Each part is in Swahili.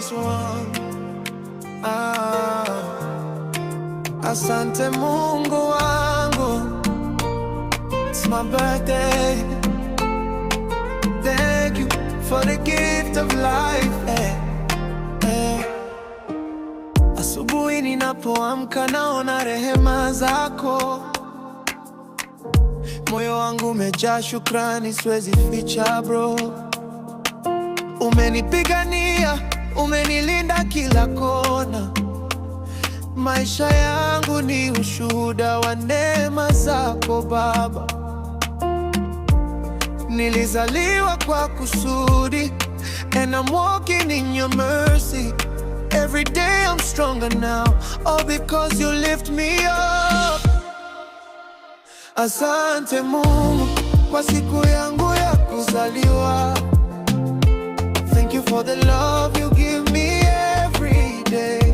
this one. Asante Mungu wangu, it's my birthday. Thank you for the gift of life. Asubuhi ninapoamka naona rehema zako, moyo wangu umejaa shukrani, siwezi ficha bro. Umenipigania, umenilinda kila kona, maisha yangu ni ushuhuda wa neema zako Baba. Nilizaliwa kwa kusudi, and I'm walking in your mercy. Every day I'm stronger now, all because you lift me up. Asante Mungu kwa siku yangu ya kuzaliwa. Thank you for the love you give me every day.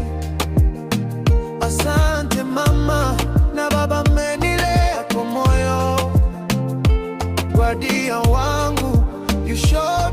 Asante mama na baba, mmenilea kwa moyo. Guardian wangu, you show